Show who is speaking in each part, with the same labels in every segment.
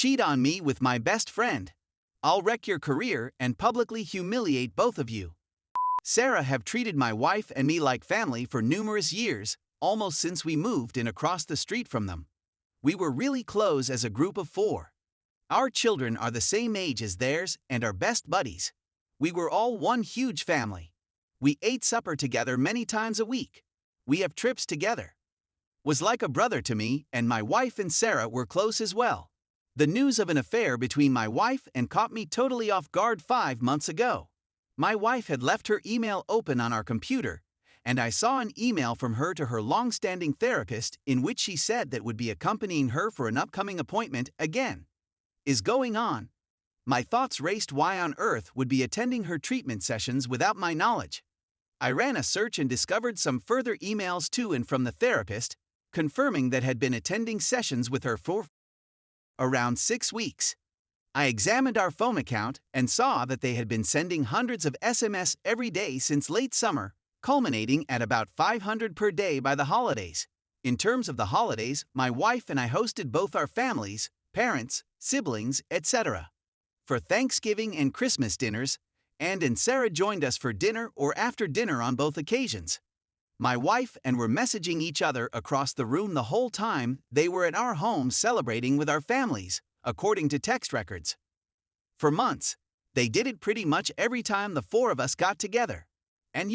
Speaker 1: Cheat on me with my best friend. I'll wreck your career and publicly humiliate both of you. Sarah have treated my wife and me like family for numerous years, almost since we moved in across the street from them. We were really close as a group of 4. Our children are the same age as theirs and are best buddies. We were all one huge family. We ate supper together many times a week. We have trips together. Was like a brother to me, and my wife and Sarah were close as well. The news of an affair between my wife and caught me totally off guard 5 months ago. My wife had left her email open on our computer, and I saw an email from her to her long-standing therapist in which she said that would be accompanying her for an upcoming appointment again. Is going on. My thoughts raced why on earth would be attending her treatment sessions without my knowledge. I ran a search and discovered some further emails to and from the therapist, confirming that had been attending sessions with her for around 6 weeks. I examined our phone account and saw that they had been sending hundreds of SMS every day since late summer, culminating at about 500 per day by the holidays. In terms of the holidays, my wife and I hosted both our families, parents, siblings, etc. for Thanksgiving and Christmas dinners, and Sarah joined us for dinner or after dinner on both occasions. My wife and were messaging each other across the room the whole time they were at our home celebrating with our families, according to text records. For months, they did it pretty much every time the 4 of us got together. And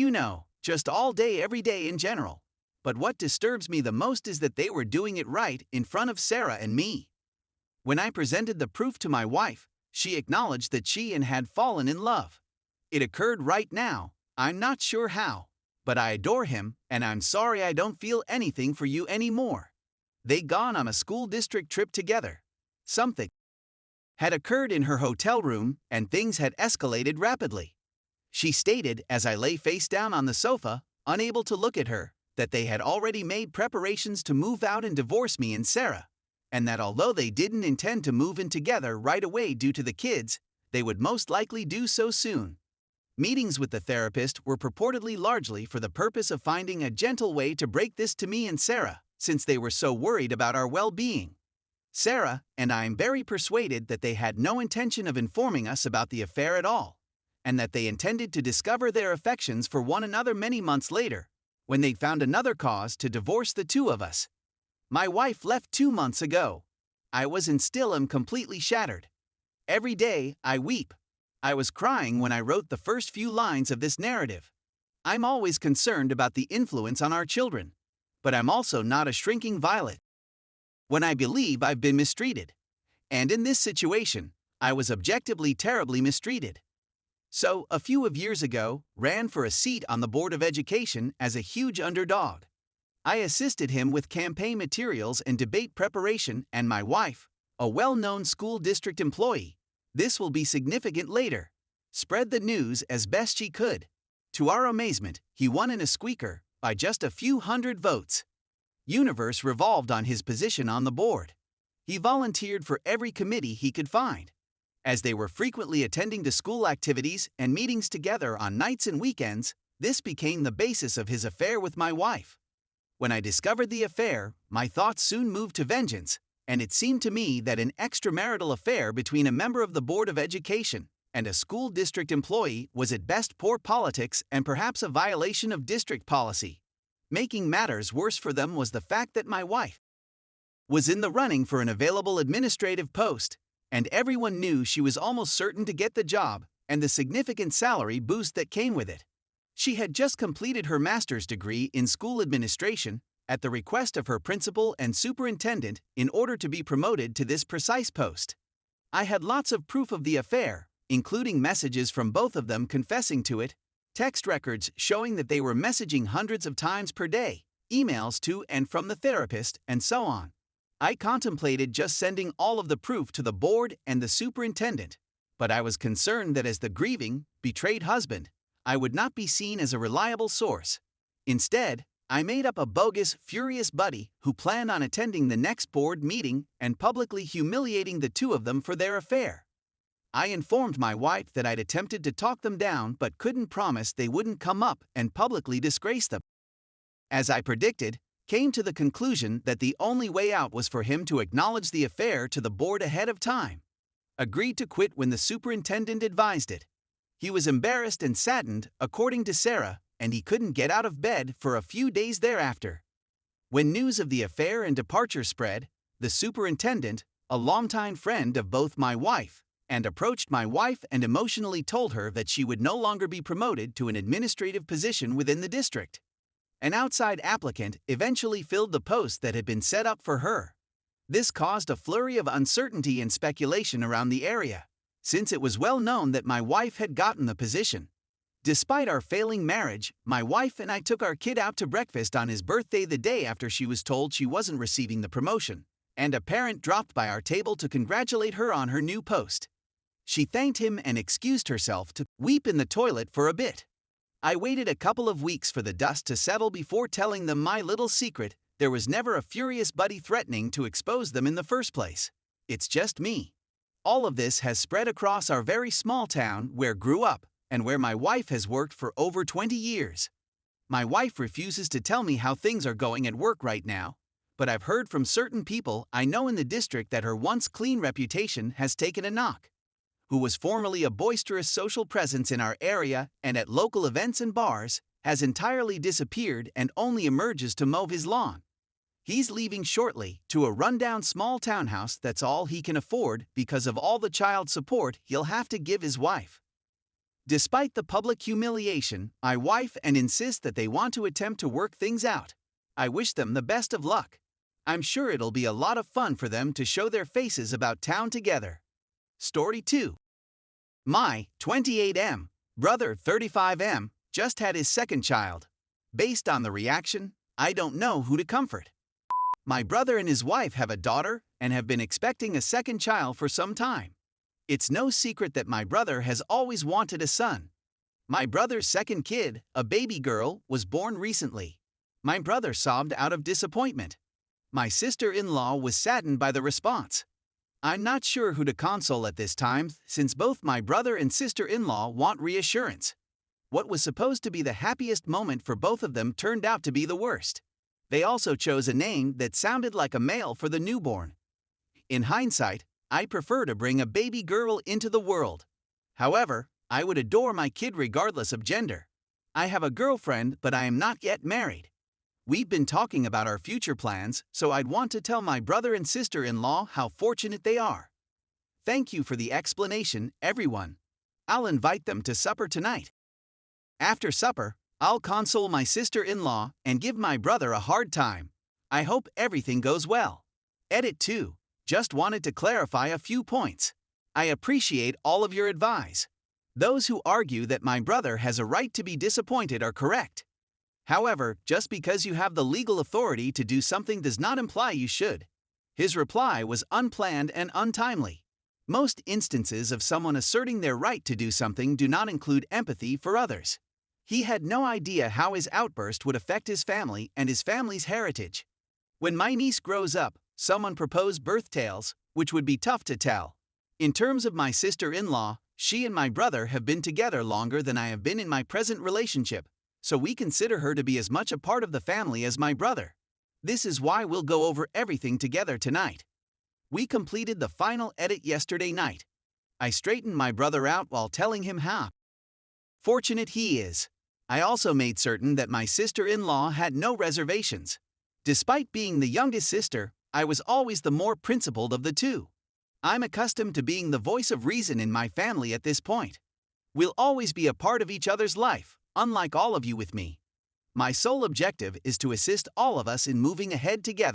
Speaker 1: just all day every day in general. But what disturbs me the most is that they were doing it right in front of Sarah and me. When I presented the proof to my wife, she acknowledged that she and had fallen in love. It occurred right now, I'm not sure how. But I adore him, and I'm sorry I don't feel anything for you anymore. They gone on a school district trip together. Something had occurred in her hotel room, and things had escalated rapidly. She stated as I lay face down on the sofa, unable to look at her, that they had already made preparations to move out and divorce me and Sarah, and that although they didn't intend to move in together right away due to the kids, they would most likely do so soon. Meetings with the therapist were purportedly largely for the purpose of finding a gentle way to break this to me and Sarah, since they were so worried about our well-being. Sarah and I am very persuaded that they had no intention of informing us about the affair at all, and that they intended to discover their affections for one another many months later, when they'd found another cause to divorce the 2 of us. My wife left 2 months ago. I was and still am completely shattered. Every day, I weep. I was crying when I wrote the first few lines of this narrative. I'm always concerned about the influence on our children, but I'm also not a shrinking violet when I believe I've been mistreated. And in this situation, I was objectively terribly mistreated. So, a few years ago, ran for a seat on the Board of Education as a huge underdog. I assisted him with campaign materials and debate preparation, and my wife, a well-known school district employee, this will be significant later, spread the news as best she could. To our amazement, he won in a squeaker by just a few hundred votes. Universe revolved on his position on the board. He volunteered for every committee he could find. As they were frequently attending to school activities and meetings together on nights and weekends, this became the basis of his affair with my wife. When I discovered the affair, my thoughts soon moved to vengeance, and it seemed to me that an extramarital affair between a member of the Board of Education and a school district employee was at best poor politics and perhaps a violation of district policy. Making matters worse for them was the fact that my wife was in the running for an available administrative post, and everyone knew she was almost certain to get the job and the significant salary boost that came with it. She had just completed her master's degree in school administration at the request of her principal and superintendent in order to be promoted to this precise post. I had lots of proof of the affair, including messages from both of them confessing to it, text records showing that they were messaging hundreds of times per day, emails to and from the therapist, and so on. I contemplated just sending all of the proof to the board and the superintendent, but I was concerned that as the grieving, betrayed husband, I would not be seen as a reliable source. Instead, I made up a bogus, furious buddy who planned on attending the next board meeting and publicly humiliating the 2 of them for their affair. I informed my wife that I'd attempted to talk them down but couldn't promise they wouldn't come up and publicly disgrace them. As I predicted, came to the conclusion that the only way out was for him to acknowledge the affair to the board ahead of time. Agreed to quit when the superintendent advised it. He was embarrassed and saddened, according to Sarah, and he couldn't get out of bed for a few days thereafter. When news of the affair and departure spread, the superintendent, a longtime friend of both my wife, approached my wife and emotionally told her that she would no longer be promoted to an administrative position within the district. An outside applicant eventually filled the post that had been set up for her. This caused a flurry of uncertainty and speculation around the area, since it was well known that my wife had gotten the position. Despite our failing marriage, my wife and I took our kid out to breakfast on his birthday the day after she was told she wasn't receiving the promotion, and a parent dropped by our table to congratulate her on her new post. She thanked him and excused herself to weep in the toilet for a bit. I waited a couple of weeks for the dust to settle before telling them my little secret. There was never a furious buddy threatening to expose them in the first place. It's just me. All of this has spread across our very small town where I grew up, and where my wife has worked for over 20 years. My wife refuses to tell me how things are going at work right now, but I've heard from certain people I know in the district that her once clean reputation has taken a knock. Who was formerly a boisterous social presence in our area and at local events and bars, has entirely disappeared and only emerges to mow his lawn. He's leaving shortly to a rundown small townhouse that's all he can afford because of all the child support he'll have to give his wife. Despite the public humiliation, my wife and insist that they want to attempt to work things out. I wish them the best of luck. I'm sure it'll be a lot of fun for them to show their faces about town together. Story 2. My 28M brother 35M just had his second child. Based on the reaction, I don't know who to comfort. My brother and his wife have a daughter and have been expecting a second child for some time. It's no secret that my brother has always wanted a son. My brother's second kid, a baby girl, was born recently. My brother sobbed out of disappointment. My sister-in-law was saddened by the response. I'm not sure who to console at this time, since both my brother and sister-in-law want reassurance. What was supposed to be the happiest moment for both of them turned out to be the worst. They also chose a name that sounded like a male for the newborn. In hindsight, I prefer to bring a baby girl into the world. However, I would adore my kid regardless of gender. I have a girlfriend, but I am not yet married. We've been talking about our future plans, so I'd want to tell my brother and sister-in-law how fortunate they are. Thank you for the explanation, everyone. I'll invite them to supper tonight. After supper, I'll console my sister-in-law and give my brother a hard time. I hope everything goes well. Edit 2. Just wanted to clarify a few points. I appreciate all of your advice. Those who argue that my brother has a right to be disappointed are correct. However, just because you have the legal authority to do something does not imply you should. His reply was unplanned and untimely. Most instances of someone asserting their right to do something do not include empathy for others. He had no idea how his outburst would affect his family and his family's heritage. When my niece grows up, someone proposed birth tales, which would be tough to tell. In terms of my sister-in-law, she and my brother have been together longer than I have been in my present relationship, so we consider her to be as much a part of the family as my brother. This is why we'll go over everything together tonight. We completed the final edit yesterday night. I straightened my brother out while telling him how fortunate he is. I also made certain that my sister-in-law had no reservations. Despite being the youngest sister, I was always the more principled of the two. I'm accustomed to being the voice of reason in my family at this point. We'll always be a part of each other's life, unlike all of you with me. My sole objective is to assist all of us in moving ahead together.